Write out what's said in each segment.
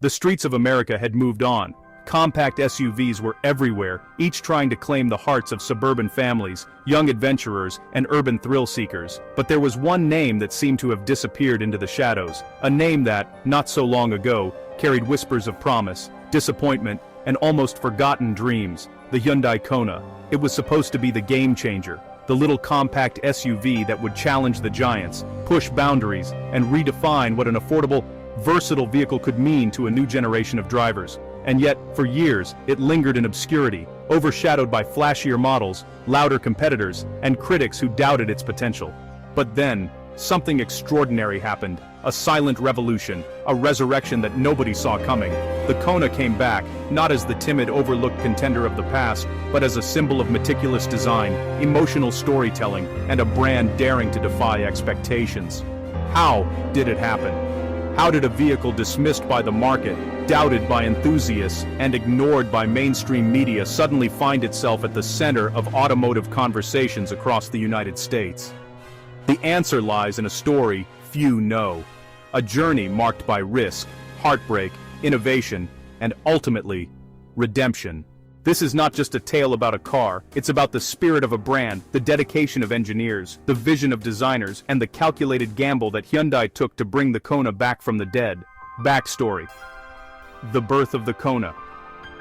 The streets of America had moved on. Compact SUVs were everywhere, each trying to claim the hearts of suburban families, young adventurers, and urban thrill seekers. But there was one name that seemed to have disappeared into the shadows, a name that, not so long ago, carried whispers of promise, disappointment, and almost forgotten dreams: the Hyundai Kona. It was supposed to be the game changer, the little compact SUV that would challenge the giants, push boundaries, and redefine what an affordable, versatile vehicle could mean to a new generation of drivers. And yet, for years, it lingered in obscurity, overshadowed by flashier models, louder competitors, and critics who doubted its potential. But then, something extraordinary happened, a silent revolution, a resurrection that nobody saw coming. The Kona came back, not as the timid, overlooked contender of the past, but as a symbol of meticulous design, emotional storytelling, and a brand daring to defy expectations. How did it happen? How did a vehicle dismissed by the market, doubted by enthusiasts, and ignored by mainstream media suddenly find itself at the center of automotive conversations across the United States? The answer lies in a story few know. A journey marked by risk, heartbreak, innovation, and ultimately, redemption. This is not just a tale about a car, it's about the spirit of a brand, the dedication of engineers, the vision of designers, and the calculated gamble that Hyundai took to bring the Kona back from the dead. Backstory. The birth of the Kona.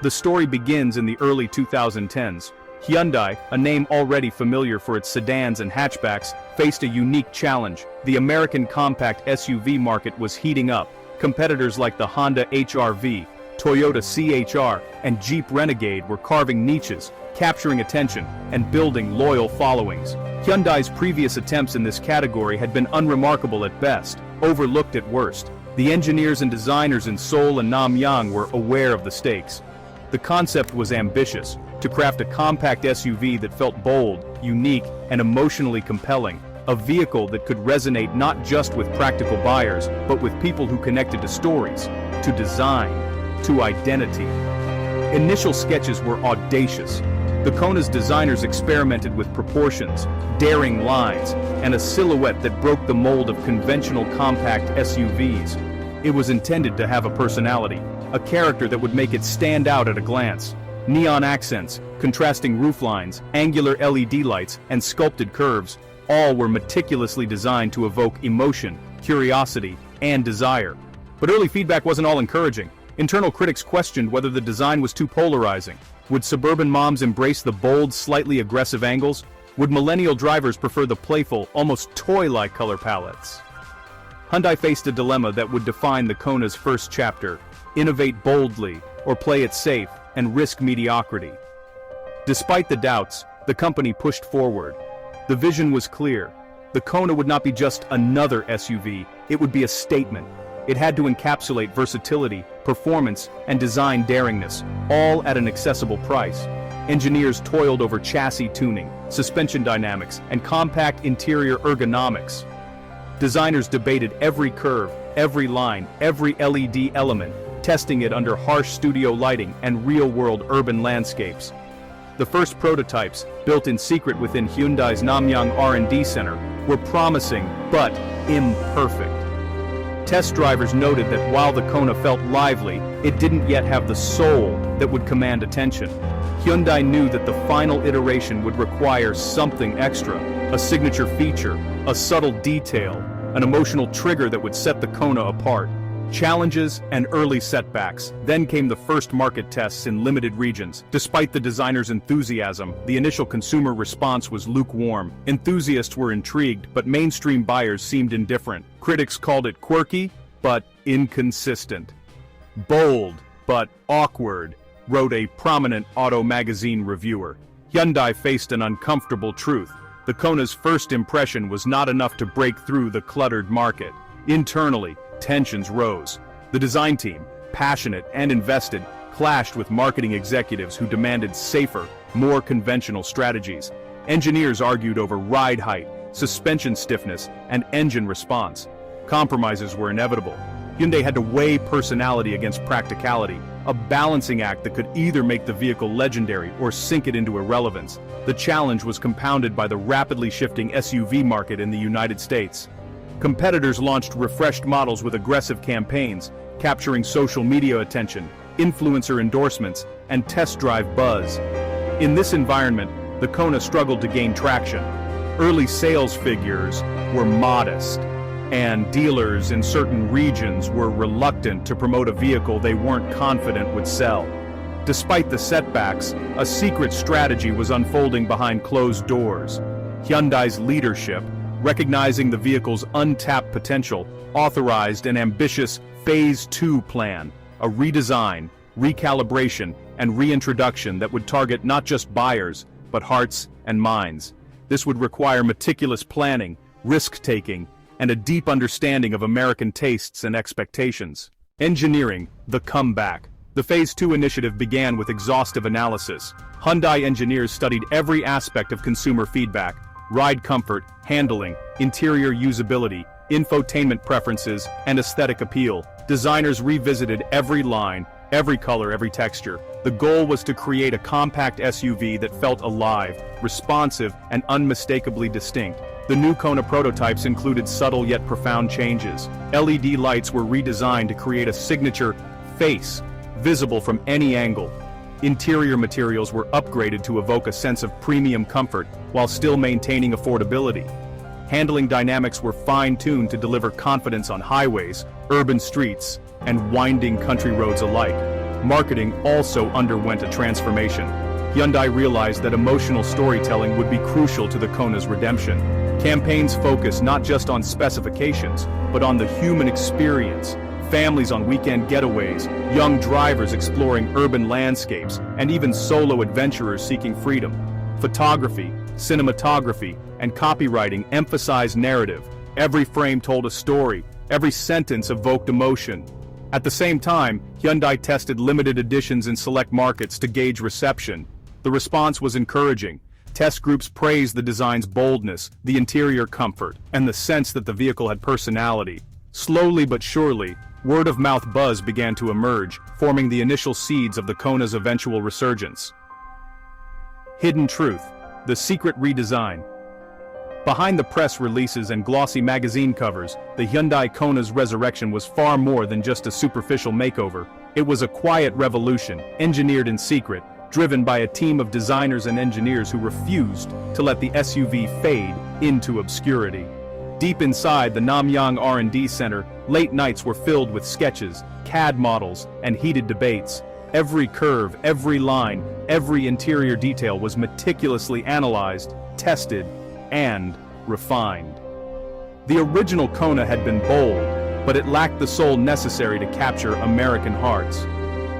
The story begins in the early 2010s. Hyundai, a name already familiar for its sedans and hatchbacks, faced a unique challenge. The American compact SUV market was heating up. Competitors like the Honda HR-V, Toyota CHR, and Jeep Renegade were carving niches, capturing attention, and building loyal followings. Hyundai's previous attempts in this category had been unremarkable at best, overlooked at worst. The engineers and designers in Seoul and Namyang were aware of the stakes. The concept was ambitious: to craft a compact SUV that felt bold, unique, and emotionally compelling. A vehicle that could resonate not just with practical buyers, but with people who connected to stories, to design, to identity. Initial sketches were audacious. The Kona's designers experimented with proportions, daring lines, and a silhouette that broke the mold of conventional compact SUVs. It was intended to have a personality, a character that would make it stand out at a glance. Neon accents, contrasting rooflines, angular LED lights, and sculpted curves, all were meticulously designed to evoke emotion, curiosity, and desire. But early feedback wasn't all encouraging. Internal critics questioned whether the design was too polarizing. Would suburban moms embrace the bold, slightly aggressive angles? Would millennial drivers prefer the playful, almost toy-like color palettes? Hyundai faced a dilemma that would define the Kona's first chapter: innovate boldly, or play it safe and risk mediocrity. Despite the doubts, the company pushed forward. The vision was clear. The Kona would not be just another SUV, it would be a statement. It had to encapsulate versatility, performance, and design daringness, all at an accessible price. Engineers toiled over chassis tuning, suspension dynamics, and compact interior ergonomics. Designers debated every curve, every line, every LED element, testing it under harsh studio lighting and real-world urban landscapes. The first prototypes, built in secret within Hyundai's Namyang R&D Center, were promising but imperfect. Test drivers noted that while the Kona felt lively, it didn't yet have the soul that would command attention. Hyundai knew that the final iteration would require something extra, a signature feature, a subtle detail, an emotional trigger that would set the Kona apart. Challenges and early setbacks. Then came the first market tests in limited regions. Despite the designer's enthusiasm, the initial consumer response was lukewarm. Enthusiasts were intrigued, but mainstream buyers seemed indifferent. Critics called it quirky, but inconsistent. Bold, but awkward, wrote a prominent auto magazine reviewer. Hyundai faced an uncomfortable truth. The Kona's first impression was not enough to break through the cluttered market. Internally, tensions rose. The design team, passionate and invested, clashed with marketing executives who demanded safer, more conventional strategies. Engineers argued over ride height, suspension stiffness, and engine response. Compromises were inevitable. Hyundai had to weigh personality against practicality, a balancing act that could either make the vehicle legendary or sink it into irrelevance. The challenge was compounded by the rapidly shifting SUV market in the United States. Competitors launched refreshed models with aggressive campaigns, capturing social media attention, influencer endorsements, and test drive buzz. In this environment, the Kona struggled to gain traction. Early sales figures were modest, and dealers in certain regions were reluctant to promote a vehicle they weren't confident would sell. Despite the setbacks, a secret strategy was unfolding behind closed doors. Hyundai's leadership, recognizing the vehicle's untapped potential, authorized an ambitious Phase 2 plan, a redesign, recalibration, and reintroduction that would target not just buyers, but hearts and minds. This would require meticulous planning, risk-taking, and a deep understanding of American tastes and expectations. Engineering, the comeback. The Phase 2 initiative began with exhaustive analysis. Hyundai engineers studied every aspect of consumer feedback: ride comfort, handling, interior usability, infotainment preferences, and aesthetic appeal. Designers revisited every line, every color, every texture. The goal was to create a compact SUV that felt alive, responsive, and unmistakably distinct. The new Kona prototypes included subtle yet profound changes. LED lights were redesigned to create a signature face, visible from any angle. Interior materials were upgraded to evoke a sense of premium comfort while still maintaining affordability. Handling dynamics were fine-tuned to deliver confidence on highways, urban streets, and winding country roads alike. Marketing also underwent a transformation. Hyundai realized that emotional storytelling would be crucial to the Kona's redemption. Campaigns focused not just on specifications, but on the human experience. Families on weekend getaways, young drivers exploring urban landscapes, and even solo adventurers seeking freedom. Photography, cinematography, and copywriting emphasized narrative. Every frame told a story, every sentence evoked emotion. At the same time, Hyundai tested limited editions in select markets to gauge reception. The response was encouraging. Test groups praised the design's boldness, the interior comfort, and the sense that the vehicle had personality. Slowly but surely, word-of-mouth buzz began to emerge, forming the initial seeds of the Kona's eventual resurgence. Hidden truth: the secret redesign. Behind the press releases and glossy magazine covers, the Hyundai Kona's resurrection was far more than just a superficial makeover. It was a quiet revolution, engineered in secret, driven by a team of designers and engineers who refused to let the SUV fade into obscurity. Deep inside the Namyang R&D Center, late nights were filled with sketches, CAD models, and heated debates. Every curve, every line, every interior detail was meticulously analyzed, tested, and refined. The original Kona had been bold, but it lacked the soul necessary to capture American hearts.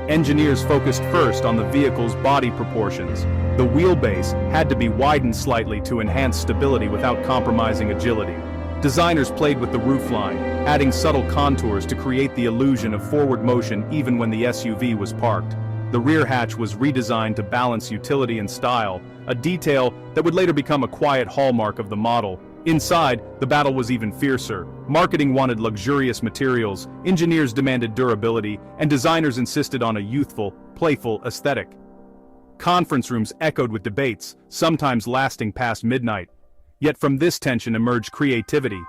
Engineers focused first on the vehicle's body proportions. The wheelbase had to be widened slightly to enhance stability without compromising agility. Designers played with the roofline, adding subtle contours to create the illusion of forward motion even when the SUV was parked. The rear hatch was redesigned to balance utility and style, a detail that would later become a quiet hallmark of the model. Inside, the battle was even fiercer. Marketing wanted luxurious materials, engineers demanded durability, and designers insisted on a youthful, playful aesthetic. Conference rooms echoed with debates, sometimes lasting past midnight. Yet from this tension emerged creativity.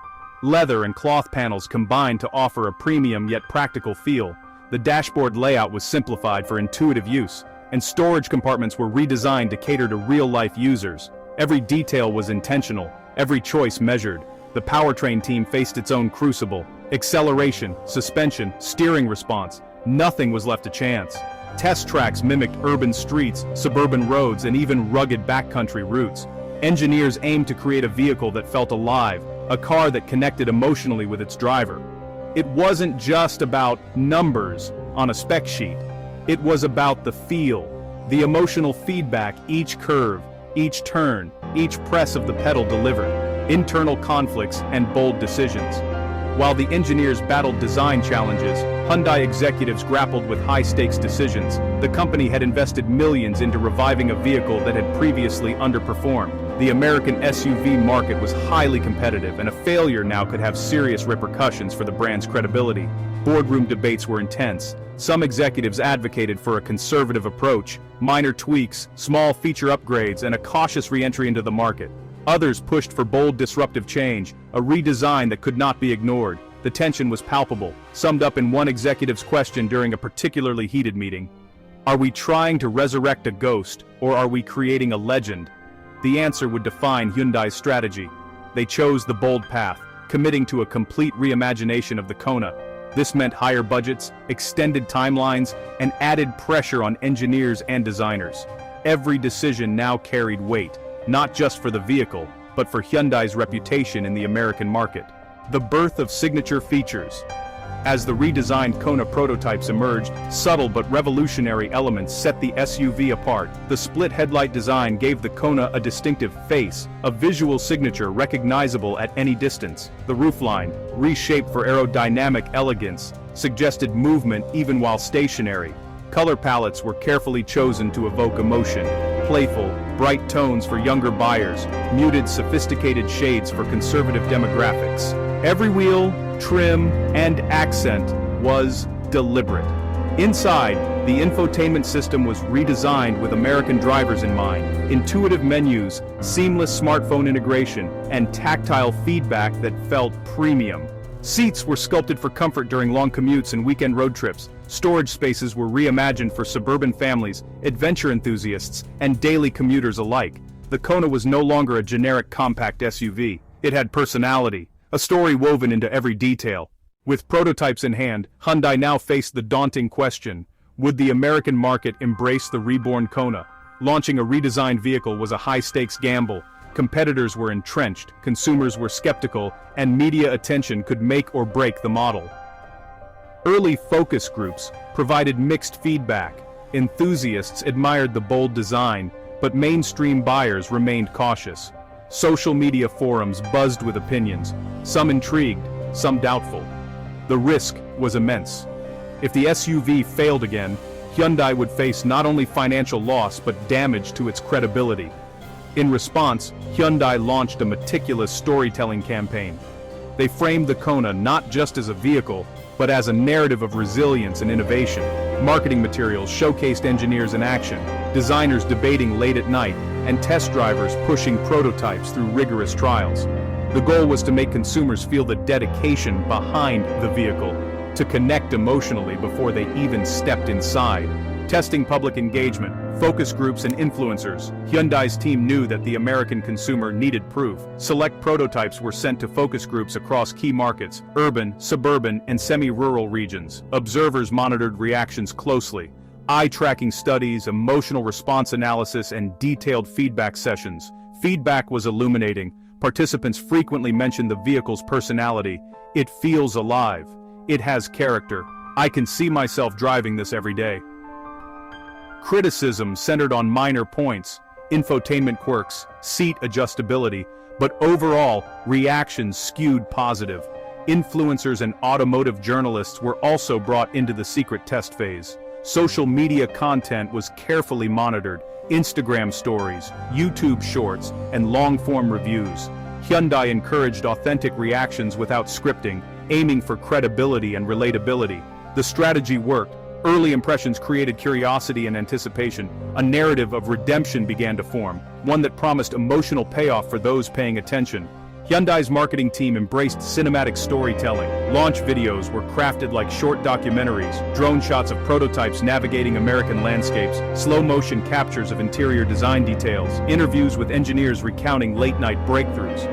Leather and cloth panels combined to offer a premium yet practical feel. The dashboard layout was simplified for intuitive use, and storage compartments were redesigned to cater to real-life users. Every detail was intentional, every choice measured. The powertrain team faced its own crucible. Acceleration, suspension, steering response. Nothing was left to chance. Test tracks mimicked urban streets, suburban roads, and even rugged backcountry routes. Engineers aimed to create a vehicle that felt alive, a car that connected emotionally with its driver. It wasn't just about numbers on a spec sheet. It was about the feel, the emotional feedback each curve, each turn, each press of the pedal delivered, internal conflicts and bold decisions. While the engineers battled design challenges, Hyundai executives grappled with high-stakes decisions. The company had invested millions into reviving a vehicle that had previously underperformed. The American SUV market was highly competitive, and a failure now could have serious repercussions for the brand's credibility. Boardroom debates were intense. Some executives advocated for a conservative approach, minor tweaks, small feature upgrades, and a cautious re-entry into the market. Others pushed for bold disruptive change, a redesign that could not be ignored. The tension was palpable, summed up in one executive's question during a particularly heated meeting. Are we trying to resurrect a ghost, or are we creating a legend? The answer would define Hyundai's strategy. They chose the bold path, committing to a complete reimagination of the Kona. This meant higher budgets, extended timelines, and added pressure on engineers and designers. Every decision now carried weight, not just for the vehicle, but for Hyundai's reputation in the American market. The birth of signature features. As the redesigned Kona prototypes emerged, subtle but revolutionary elements set the SUV apart. The split headlight design gave the Kona a distinctive face, a visual signature recognizable at any distance. The roofline, reshaped for aerodynamic elegance, suggested movement even while stationary. Color palettes were carefully chosen to evoke emotion. Playful, bright tones for younger buyers, muted sophisticated shades for conservative demographics. Every wheel, trim, and accent was deliberate. Inside, the infotainment system was redesigned with American drivers in mind. Intuitive menus, seamless smartphone integration, and tactile feedback that felt premium. Seats were sculpted for comfort during long commutes and weekend road trips. Storage spaces were reimagined for suburban families, adventure enthusiasts, and daily commuters alike. The Kona was no longer a generic compact SUV. It had personality, a story woven into every detail. With prototypes in hand, Hyundai now faced the daunting question: would the American market embrace the reborn Kona? Launching a redesigned vehicle was a high-stakes gamble. Competitors were entrenched, consumers were skeptical, and media attention could make or break the model. Early focus groups provided mixed feedback. Enthusiasts admired the bold design, but mainstream buyers remained cautious. Social media forums buzzed with opinions, some intrigued, some doubtful. The risk was immense. If the SUV failed again, Hyundai would face not only financial loss but damage to its credibility. In response, Hyundai launched a meticulous storytelling campaign. They framed the Kona not just as a vehicle, but as a narrative of resilience and innovation. Marketing materials showcased engineers in action, designers debating late at night, and test drivers pushing prototypes through rigorous trials. The goal was to make consumers feel the dedication behind the vehicle, to connect emotionally before they even stepped inside. Testing public engagement, focus groups and influencers, Hyundai's team knew that the American consumer needed proof. Select prototypes were sent to focus groups across key markets, urban, suburban, and semi-rural regions. Observers monitored reactions closely. Eye-tracking studies, emotional response analysis, and detailed feedback sessions. Feedback was illuminating. Participants frequently mentioned the vehicle's personality. It feels alive. It has character. I can see myself driving this every day. Criticism centered on minor points, infotainment quirks, seat adjustability, but overall, reactions skewed positive. Influencers and automotive journalists were also brought into the secret test phase. Social media content was carefully monitored: Instagram stories, YouTube shorts, and long-form reviews. Hyundai encouraged authentic reactions without scripting, aiming for credibility and relatability. The strategy worked. Early impressions created curiosity and anticipation. A narrative of redemption began to form, one that promised emotional payoff for those paying attention. Hyundai's marketing team embraced cinematic storytelling. Launch videos were crafted like short documentaries, drone shots of prototypes navigating American landscapes, slow-motion captures of interior design details, interviews with engineers recounting late-night breakthroughs.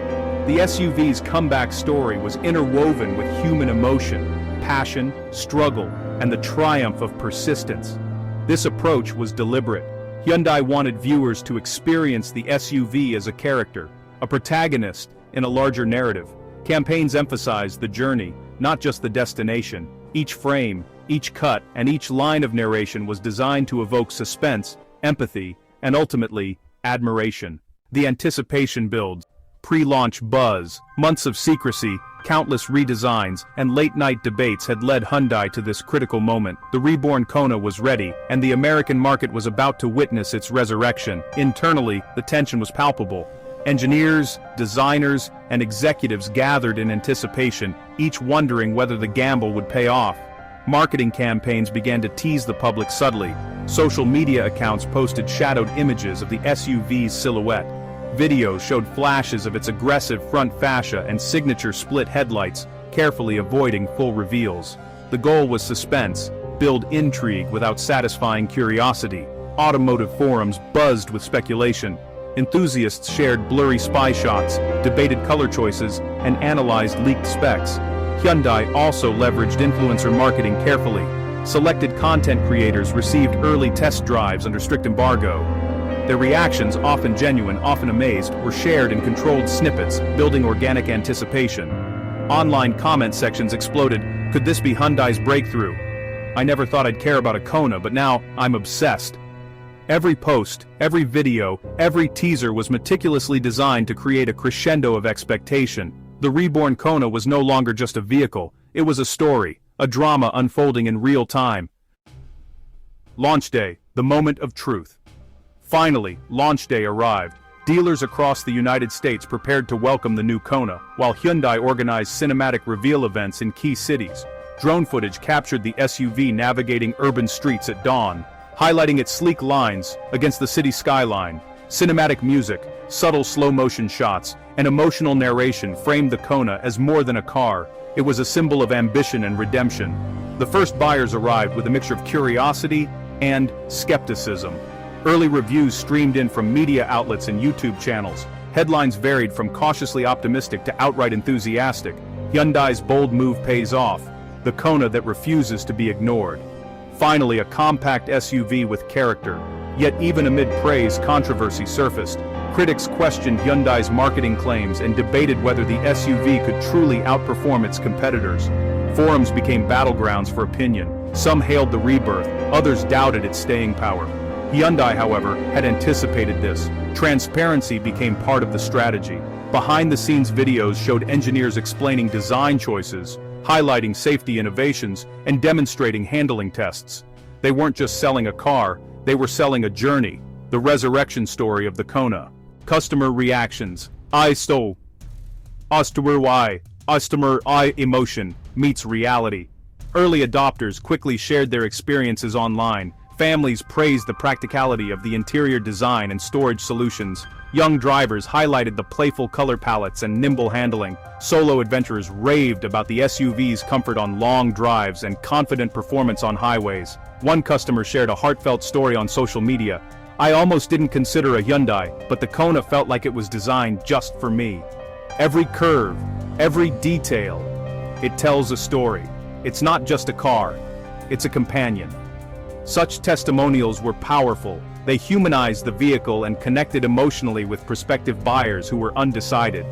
The SUV's comeback story was interwoven with human emotion, passion, struggle, and the triumph of persistence. This approach was deliberate. Hyundai wanted viewers to experience the SUV as a character, a protagonist in a larger narrative. Campaigns emphasized the journey, not just the destination. Each frame, each cut, and each line of narration was designed to evoke suspense, empathy, and ultimately, admiration. The anticipation builds. Pre-launch buzz, months of secrecy, countless redesigns, and late-night debates had led Hyundai to this critical moment. The reborn Kona was ready, and the American market was about to witness its resurrection. Internally, the tension was palpable. Engineers, designers, and executives gathered in anticipation, each wondering whether the gamble would pay off. Marketing campaigns began to tease the public subtly. Social media accounts posted shadowed images of the SUV's silhouette. Videos showed flashes of its aggressive front fascia and signature split headlights, carefully avoiding full reveals. The goal was suspense, build intrigue without satisfying curiosity. Automotive forums buzzed with speculation. Enthusiasts shared blurry spy shots, debated color choices, and analyzed leaked specs. Hyundai also leveraged influencer marketing carefully. Selected content creators received early test drives under strict embargo. Their reactions, often genuine, often amazed, were shared in controlled snippets, building organic anticipation. Online comment sections exploded. Could this be Hyundai's breakthrough? I never thought I'd care about a Kona, but now I'm obsessed. Every post, every video, every teaser was meticulously designed to create a crescendo of expectation. The reborn Kona was no longer just a vehicle, it was a story, a drama unfolding in real time. Launch day, the moment of truth. Finally, launch day arrived. Dealers across the United States prepared to welcome the new Kona, while Hyundai organized cinematic reveal events in key cities. Drone footage captured the SUV navigating urban streets at dawn, highlighting its sleek lines against the city skyline. Cinematic music, subtle slow-motion shots, and emotional narration framed the Kona as more than a car. It was a symbol of ambition and redemption. The first buyers arrived with a mixture of curiosity and skepticism. Early reviews streamed in from media outlets and YouTube channels. Headlines varied from cautiously optimistic to outright enthusiastic. Hyundai's bold move pays off, the Kona that refuses to be ignored. Finally, a compact SUV with character. Yet even amid praise, controversy surfaced. Critics questioned Hyundai's marketing claims and debated whether the SUV could truly outperform its competitors. Forums became battlegrounds for opinion. Some hailed the rebirth, others doubted its staying power. Hyundai, however, had anticipated this. Transparency became part of the strategy. Behind-the-scenes videos showed engineers explaining design choices, highlighting safety innovations, and demonstrating handling tests. They weren't just selling a car, they were selling a journey, the resurrection story of the Kona. Customer reactions. I stole. Customer Y. Customer I emotion meets reality. Early adopters quickly shared their experiences online. Families praised the practicality of the interior design and storage solutions. Young drivers highlighted the playful color palettes and nimble handling. Solo adventurers raved about the SUV's comfort on long drives and confident performance on highways. One customer shared a heartfelt story on social media. I almost didn't consider a Hyundai, but the Kona felt like it was designed just for me. Every curve, every detail, it tells a story. It's not just a car, it's a companion. Such testimonials were powerful. They humanized the vehicle and connected emotionally with prospective buyers who were undecided.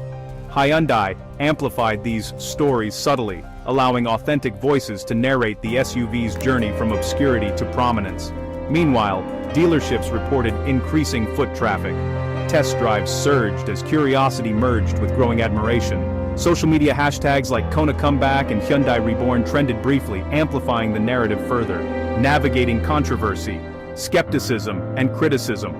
Hyundai amplified these stories subtly, allowing authentic voices to narrate the SUV's journey from obscurity to prominence. Meanwhile, dealerships reported increasing foot traffic. Test drives surged as curiosity merged with growing admiration. Social media hashtags like Kona Comeback and Hyundai Reborn trended briefly, amplifying the narrative further. Navigating controversy, skepticism, and criticism.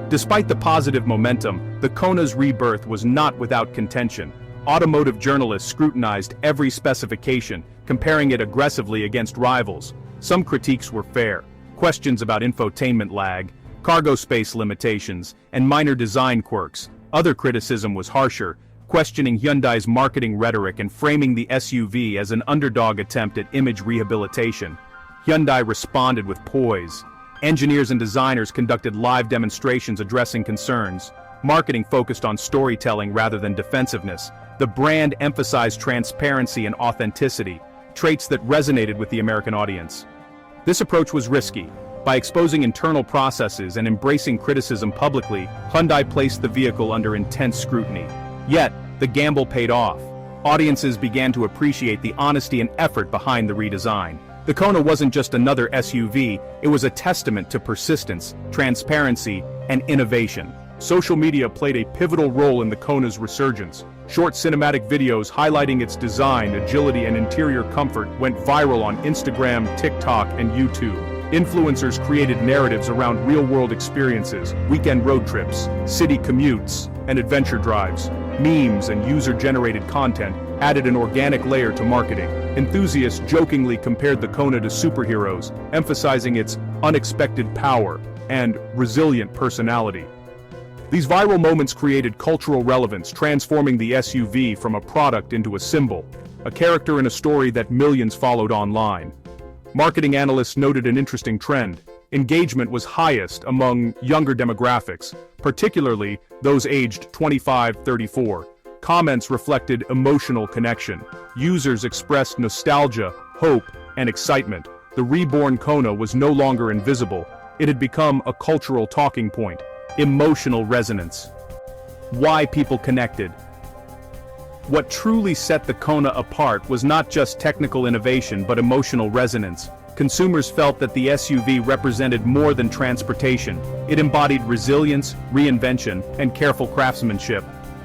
Despite the positive momentum, the Kona's rebirth was not without contention. Automotive journalists scrutinized every specification, comparing it aggressively against rivals. Some critiques were fair. Questions about infotainment lag, cargo space limitations, and minor design quirks. Other criticism was harsher, questioning Hyundai's marketing rhetoric and framing the SUV as an underdog attempt at image rehabilitation. Hyundai responded with poise. Engineers and designers conducted live demonstrations addressing concerns. Marketing focused on storytelling rather than defensiveness. The brand emphasized transparency and authenticity, traits that resonated with the American audience. This approach was risky. By exposing internal processes and embracing criticism publicly, Hyundai placed the vehicle under intense scrutiny. Yet, the gamble paid off. Audiences began to appreciate the honesty and effort behind the redesign. The Kona wasn't just another SUV, it was a testament to persistence, transparency, and innovation. Social media played a pivotal role in the Kona's resurgence. Short cinematic videos highlighting its design, agility, and interior comfort went viral on Instagram, TikTok, and YouTube. Influencers created narratives around real-world experiences, weekend road trips, city commutes, and adventure drives. Memes and user-generated content added an organic layer to marketing. Enthusiasts jokingly compared the Kona to superheroes, emphasizing its unexpected power and resilient personality. These viral moments created cultural relevance, transforming the SUV from a product into a symbol. a character in a story that millions followed online. Marketing analysts noted an interesting trend. Engagement was highest among younger demographics, particularly those aged 25-34. Comments reflected emotional connection. Users expressed nostalgia, hope, and excitement. The reborn Kona was no longer invisible. It had become a cultural talking point. Emotional resonance. Why people connected. What truly set the Kona apart was not just technical innovation but emotional resonance. Consumers felt that the SUV represented more than transportation. It embodied resilience, reinvention, and careful craftsmanship.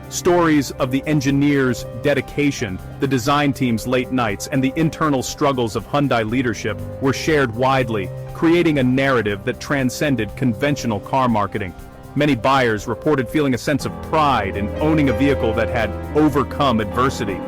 Stories of the engineers' dedication, the design team's late nights, and the internal struggles of Hyundai leadership were shared widely, creating a narrative that transcended conventional car marketing. Many buyers reported feeling a sense of pride in owning a vehicle that had overcome adversity.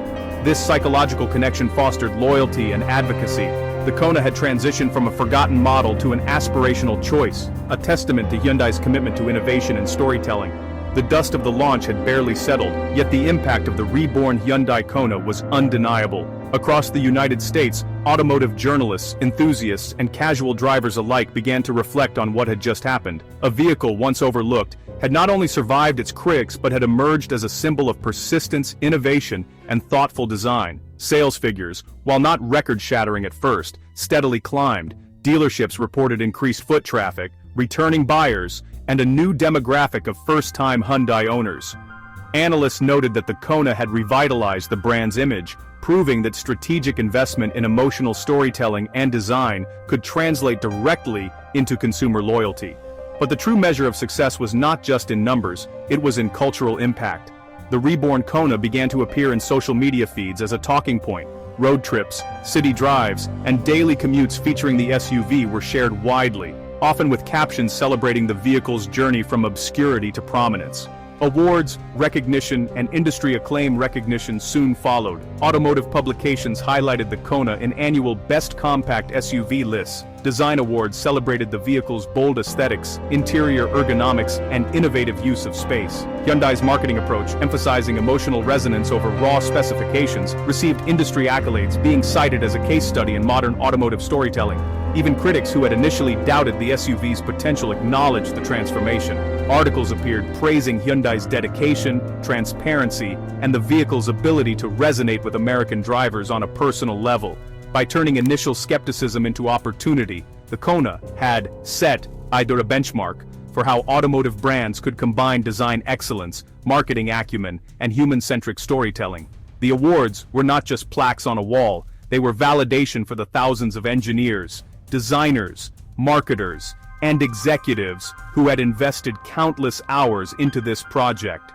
This psychological connection fostered loyalty and advocacy. The Kona had transitioned from a forgotten model to an aspirational choice, a testament to Hyundai's commitment to innovation and storytelling. The dust of the launch had barely settled, yet the impact of the reborn Hyundai Kona was undeniable. Across the United States, automotive journalists, enthusiasts, and casual drivers alike began to reflect on what had just happened. A vehicle once overlooked had not only survived its critics but had emerged as a symbol of persistence, innovation, and thoughtful design. Sales figures, while not record-shattering at first, steadily climbed. Dealerships reported increased foot traffic, returning buyers, and a new demographic of first-time Hyundai owners. Analysts noted that the Kona had revitalized the brand's image, proving that strategic investment in emotional storytelling and design could translate directly into consumer loyalty. But the true measure of success was not just in numbers, it was in cultural impact. The reborn Kona began to appear in social media feeds as a talking point. Road trips, city drives, and daily commutes featuring the SUV were shared widely, often with captions celebrating the vehicle's journey from obscurity to prominence. Awards, recognition, and industry acclaim recognition soon followed. Automotive publications highlighted the Kona in annual Best Compact SUV lists. Design awards celebrated the vehicle's bold aesthetics, interior ergonomics, and innovative use of space. Hyundai's marketing approach, emphasizing emotional resonance over raw specifications, received industry accolades, being cited as a case study in modern automotive storytelling. Even critics who had initially doubted the SUV's potential acknowledged the transformation. Articles appeared praising Hyundai's dedication, transparency, and the vehicle's ability to resonate with American drivers on a personal level. By turning initial skepticism into opportunity, the Kona had set either a benchmark for how automotive brands could combine design excellence, marketing acumen, and human-centric storytelling. The awards were not just plaques on a wall, they were validation for the thousands of engineers, designers, marketers, and executives who had invested countless hours into this project.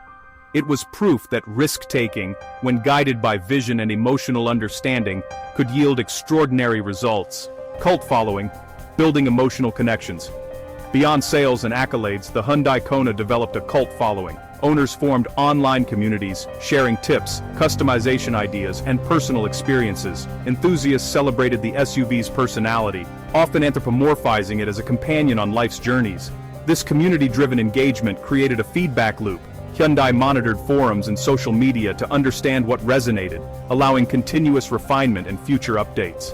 It was proof that risk-taking, when guided by vision and emotional understanding, could yield extraordinary results. Cult following, building emotional connections. Beyond sales and accolades, the Hyundai Kona developed a cult following. Owners formed online communities, sharing tips, customization ideas, and personal experiences. Enthusiasts celebrated the SUV's personality, often anthropomorphizing it as a companion on life's journeys. This community-driven engagement created a feedback loop. Hyundai monitored forums and social media to understand what resonated, allowing continuous refinement and future updates.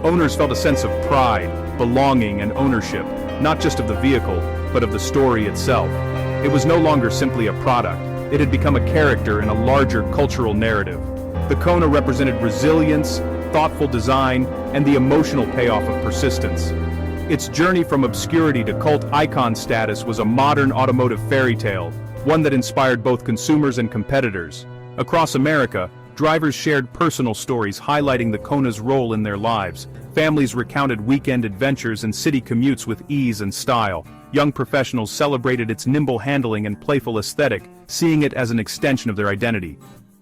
Owners felt a sense of pride, belonging, and ownership, not just of the vehicle, but of the story itself. It was no longer simply a product, it had become a character in a larger cultural narrative. The Kona represented resilience, thoughtful design, and the emotional payoff of persistence. Its journey from obscurity to cult icon status was a modern automotive fairy tale, one that inspired both consumers and competitors. Across America, drivers shared personal stories highlighting the Kona's role in their lives. Families recounted weekend adventures and city commutes with ease and style. Young professionals celebrated its nimble handling and playful aesthetic, seeing it as an extension of their identity.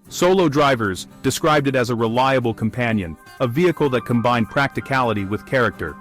Solo drivers described it as a reliable companion, a vehicle that combined practicality with character.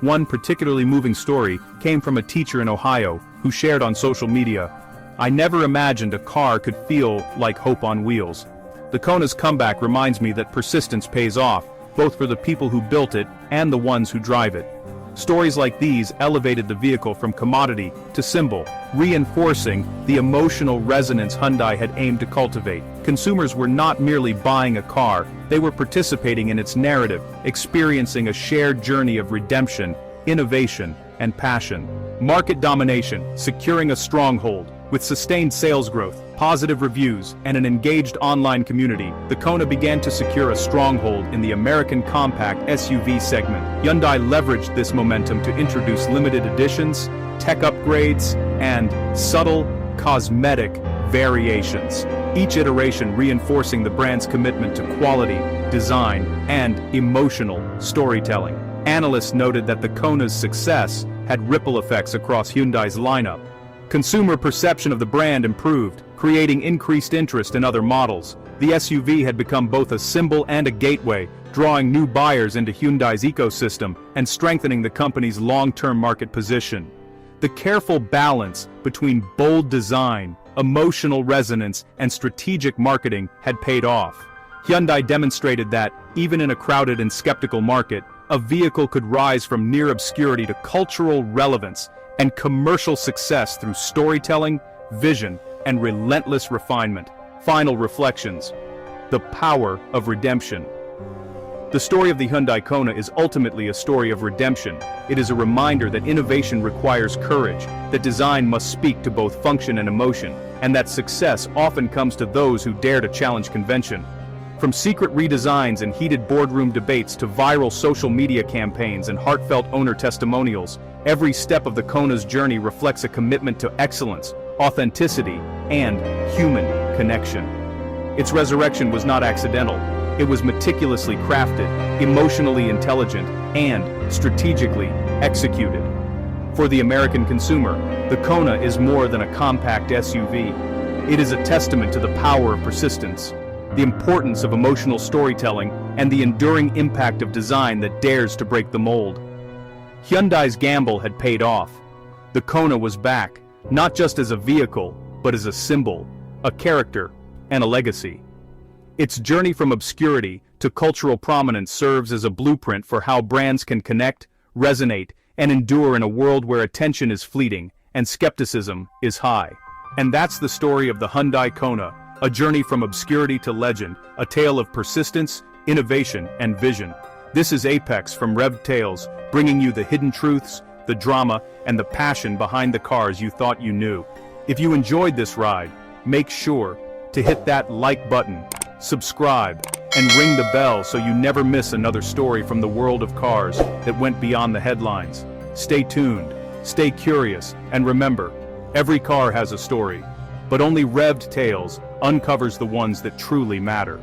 One particularly moving story came from a teacher in Ohio who shared on social media, "I never imagined a car could feel like hope on wheels." The Kona's comeback reminds me that persistence pays off, both for the people who built it and the ones who drive it. Stories like these elevated the vehicle from commodity to symbol, reinforcing the emotional resonance Hyundai had aimed to cultivate. Consumers were not merely buying a car, they were participating in its narrative, experiencing a shared journey of redemption, innovation, and passion. Market domination, securing a stronghold. With sustained sales growth, positive reviews, and an engaged online community, the Kona began to secure a stronghold in the American compact SUV segment. Hyundai leveraged this momentum to introduce limited editions, tech upgrades, and subtle, cosmetic variations, each iteration reinforcing the brand's commitment to quality, design, and emotional storytelling. Analysts noted that the Kona's success had ripple effects across Hyundai's lineup. Consumer perception of the brand improved, creating increased interest in other models. The SUV had become both a symbol and a gateway, drawing new buyers into Hyundai's ecosystem and strengthening the company's long-term market position. The careful balance between bold design, emotional resonance, and strategic marketing had paid off. Hyundai demonstrated that, even in a crowded and skeptical market, a vehicle could rise from near obscurity to cultural relevance and commercial success through storytelling, vision, and relentless refinement. Final reflections. The power of redemption. The story of the Hyundai Kona is ultimately a story of redemption. It is a reminder that innovation requires courage, that design must speak to both function and emotion, and that success often comes to those who dare to challenge convention. From secret redesigns and heated boardroom debates to viral social media campaigns and heartfelt owner testimonials, every step of the Kona's journey reflects a commitment to excellence, authenticity, and human connection. Its resurrection was not accidental. It was meticulously crafted, emotionally intelligent, and strategically executed. For the American consumer, the Kona is more than a compact SUV. It is a testament to the power of persistence, the importance of emotional storytelling, and the enduring impact of design that dares to break the mold. Hyundai's gamble had paid off. The Kona was back, not just as a vehicle, but as a symbol, a character, and a legacy. Its journey from obscurity to cultural prominence serves as a blueprint for how brands can connect, resonate, and endure in a world where attention is fleeting and skepticism is high. And that's the story of the Hyundai Kona, a journey from obscurity to legend, a tale of persistence, innovation, and vision. This is Apex from Revved Tales, bringing you the hidden truths, the drama, and the passion behind the cars you thought you knew. If you enjoyed this ride, make sure to hit that like button, subscribe, and ring the bell so you never miss another story from the world of cars that went beyond the headlines. Stay tuned, stay curious, and remember, every car has a story, but only Revved Tales uncovers the ones that truly matter.